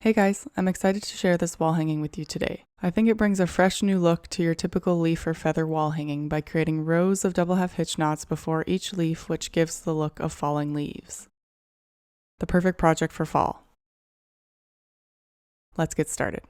Hey guys, I'm excited to share this wall hanging with you today. I think it brings a fresh new look to your typical leaf or feather wall hanging by creating rows of double half hitch knots before each leaf, which gives the look of falling leaves. The perfect project for fall. Let's get started.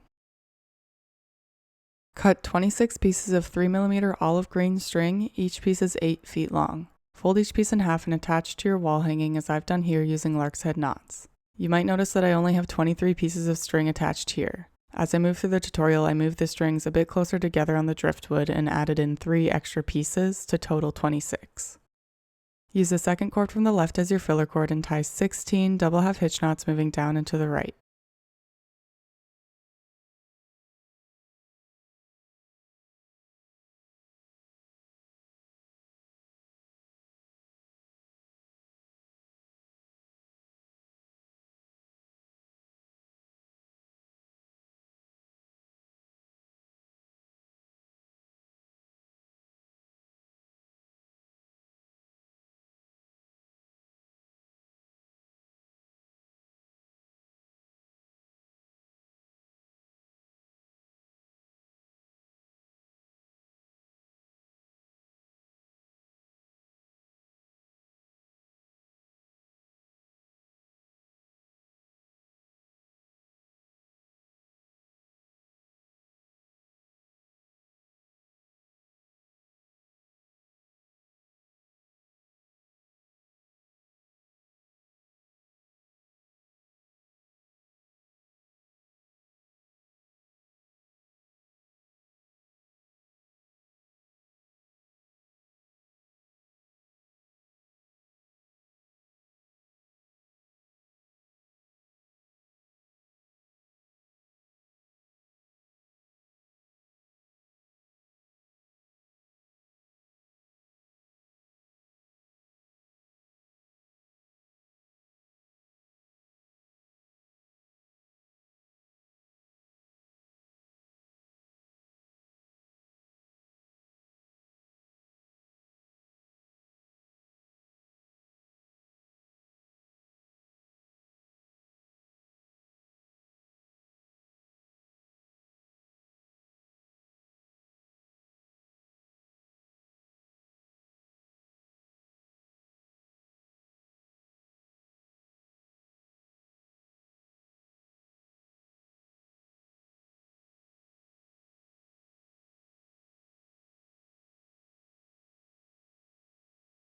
Cut 26 pieces of 3mm olive green string, each piece is 8 feet long. Fold each piece in half and attach to your wall hanging as I've done here using Lark's head knots. You might notice that I only have 23 pieces of string attached here. As I move through the tutorial, I moved the strings a bit closer together on the driftwood and added in 3 extra pieces to total 26. Use the second cord from the left as your filler cord and tie 16 double half hitch knots moving down and to the right.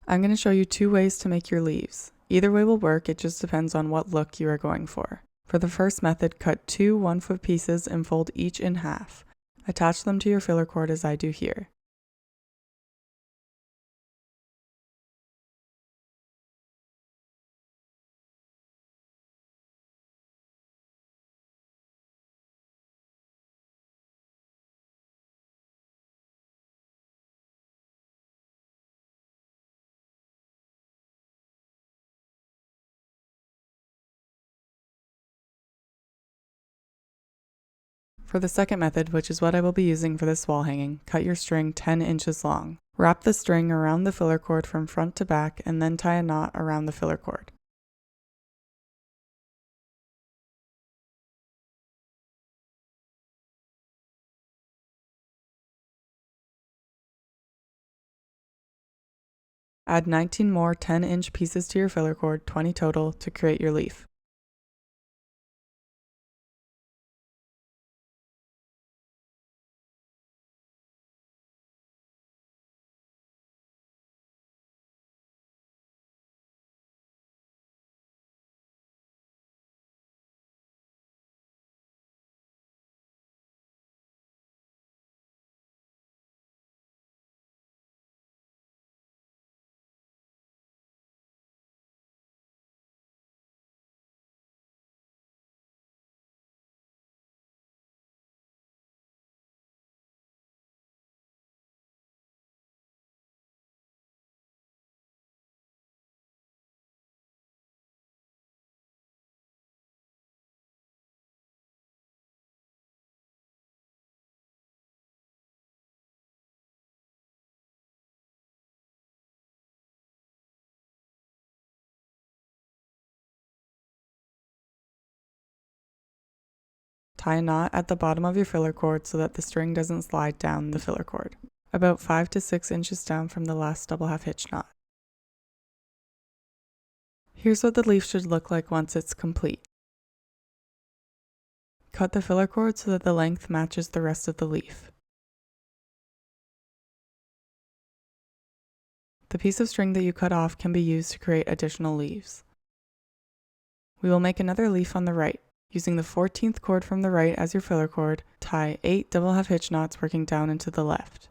I'm going to show you 2 ways to make your leaves. Either way will work, it just depends on what look you are going for. For the first method, cut 2 1-foot pieces and fold each in half. Attach them to your filler cord as I do here. For the second method, which is what I will be using for this wall hanging, cut your string 10 inches long. Wrap the string around the filler cord from front to back and then tie a knot around the filler cord. Add 19 more 10-inch pieces to your filler cord, 20 total, to create your leaf. Tie a knot at the bottom of your filler cord so that the string doesn't slide down the filler cord, about 5 to 6 inches down from the last double half hitch knot. Here's what the leaf should look like once it's complete. Cut the filler cord so that the length matches the rest of the leaf. The piece of string that you cut off can be used to create additional leaves. We will make another leaf on the right. Using the 14th cord from the right as your filler cord, tie 8 double half hitch knots working down into the left.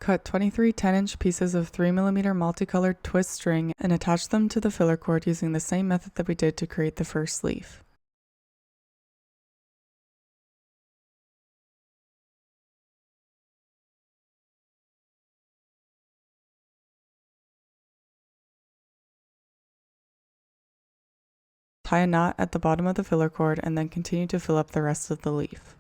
Cut 23 10-inch pieces of 3mm multicolored twist string and attach them to the filler cord using the same method that we did to create the first leaf. Tie a knot at the bottom of the filler cord and then continue to fill up the rest of the leaf.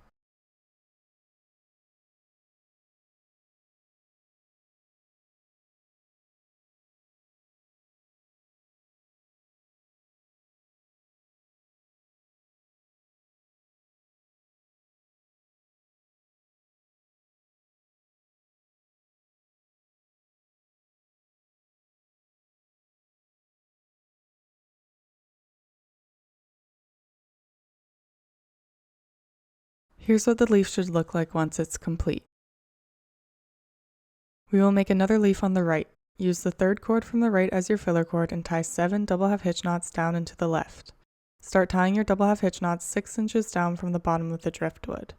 Here's what the leaf should look like once it's complete. We will make another leaf on the right. Use the 3rd cord from the right as your filler cord and tie 7 double half hitch knots down into the left. Start tying your double half hitch knots 6 inches down from the bottom of the driftwood.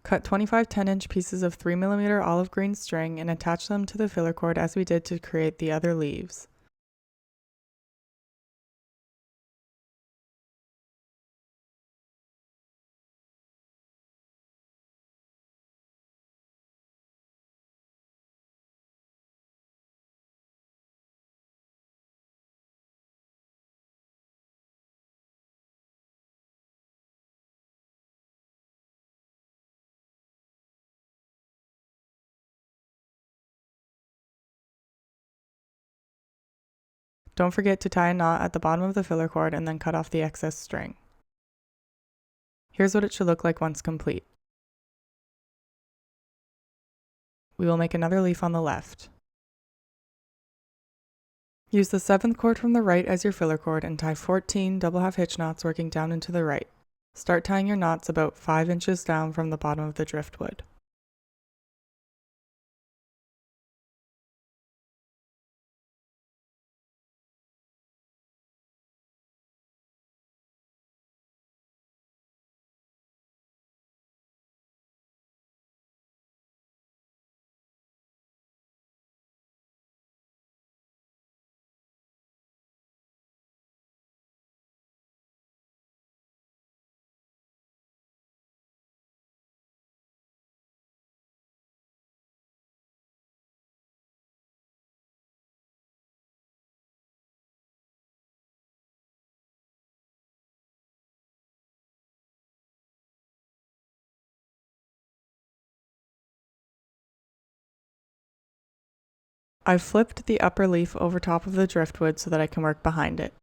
Cut 25 10-inch pieces of 3mm olive green string and attach them to the filler cord as we did to create the other leaves. Don't forget to tie a knot at the bottom of the filler cord and then cut off the excess string. Here's what it should look like once complete. We will make another leaf on the left. Use the 7th cord from the right as your filler cord and tie 14 double half hitch knots working down into the right. Start tying your knots about 5 inches down from the bottom of the driftwood. I've flipped the upper leaf over top of the driftwood so that I can work behind it.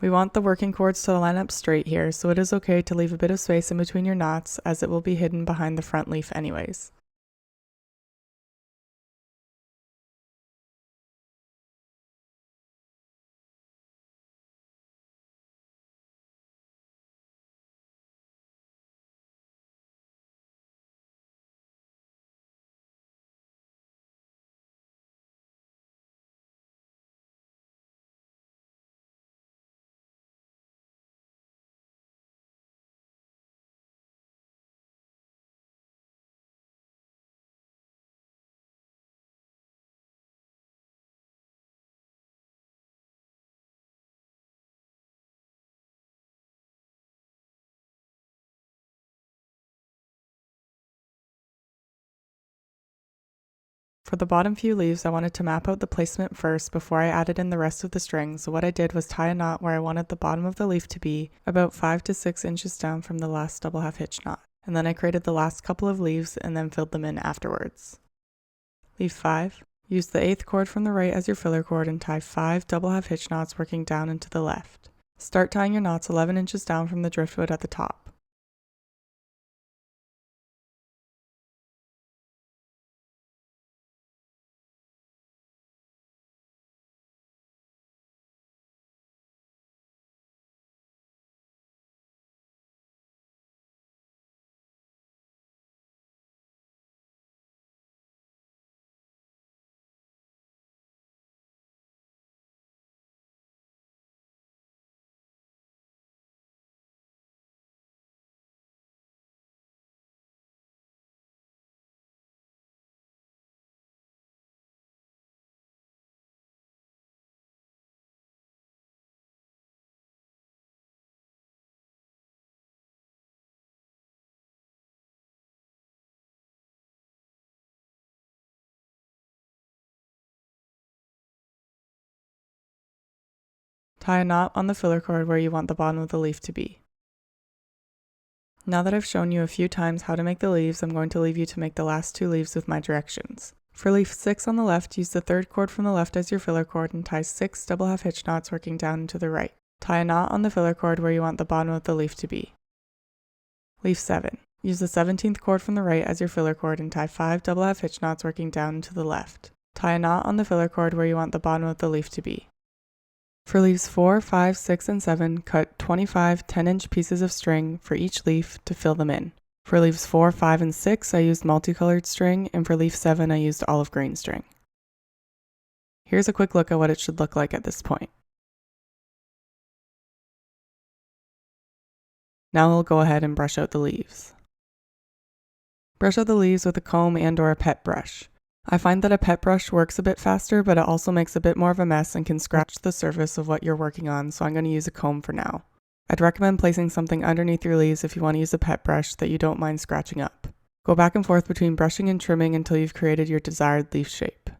We want the working cords to line up straight here, so it is okay to leave a bit of space in between your knots as it will be hidden behind the front leaf anyways. For the bottom few leaves, I wanted to map out the placement first before I added in the rest of the string, so what I did was tie a knot where I wanted the bottom of the leaf to be, about 5 to 6 inches down from the last double half hitch knot. And then I created the last couple of leaves and then filled them in afterwards. Leaf 5. Use the 8th cord from the right as your filler cord and tie 5 double half hitch knots working down and to the left. Start tying your knots 11 inches down from the driftwood at the top. Tie a knot on the filler cord where you want the bottom of the leaf to be. Now that I've shown you a few times how to make the leaves, I'm going to leave you to make the last 2 leaves with my directions. For leaf 6 on the left, use the 3rd cord from the left as your filler cord and tie 6 double half hitch knots working down and to the right. Tie a knot on the filler cord where you want the bottom of the leaf to be. Leaf 7. Use the 17th cord from the right as your filler cord and tie 5 double half hitch knots working down and to the left. Tie a knot on the filler cord where you want the bottom of the leaf to be. For leaves 4, 5, 6, and 7, cut 25 10-inch pieces of string for each leaf to fill them in. For leaves 4, 5, and 6, I used multicolored string, and for leaf 7, I used olive green string. Here's a quick look at what it should look like at this point. Now we'll go ahead and brush out the leaves. Brush out the leaves with a comb and/or a pet brush. I find that a pet brush works a bit faster, but it also makes a bit more of a mess and can scratch the surface of what you're working on, so I'm going to use a comb for now. I'd recommend placing something underneath your leaves if you want to use a pet brush that you don't mind scratching up. Go back and forth between brushing and trimming until you've created your desired leaf shape.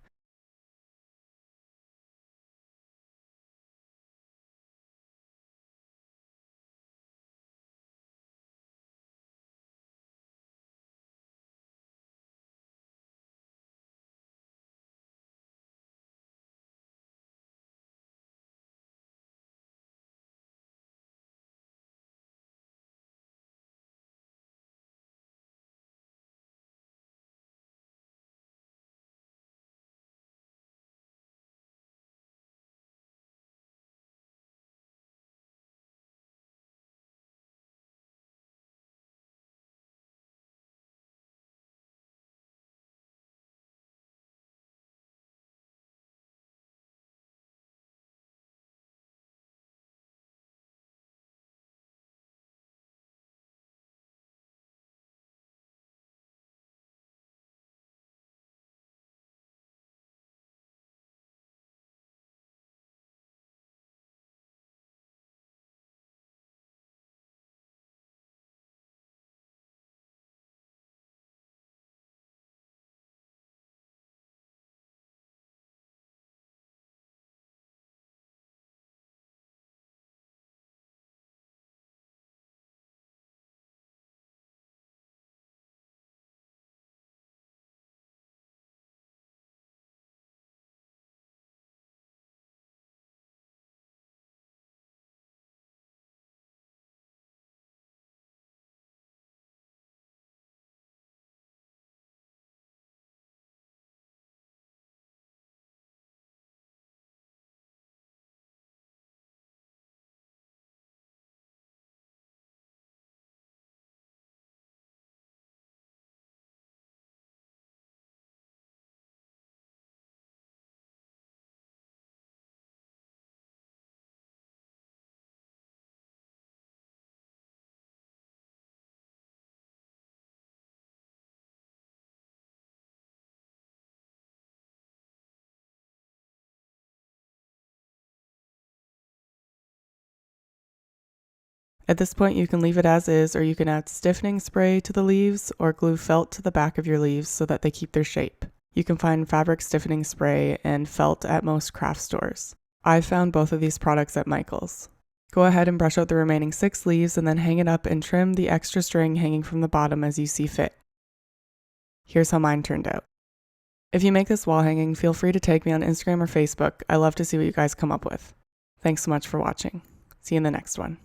At this point, you can leave it as is, or you can add stiffening spray to the leaves or glue felt to the back of your leaves so that they keep their shape. You can find fabric stiffening spray and felt at most craft stores. I found both of these products at Michael's. Go ahead and brush out the remaining 6 leaves and then hang it up and trim the extra string hanging from the bottom as you see fit. Here's how mine turned out. If you make this wall hanging, feel free to tag me on Instagram or Facebook. I love to see what you guys come up with. Thanks so much for watching. See you in the next one.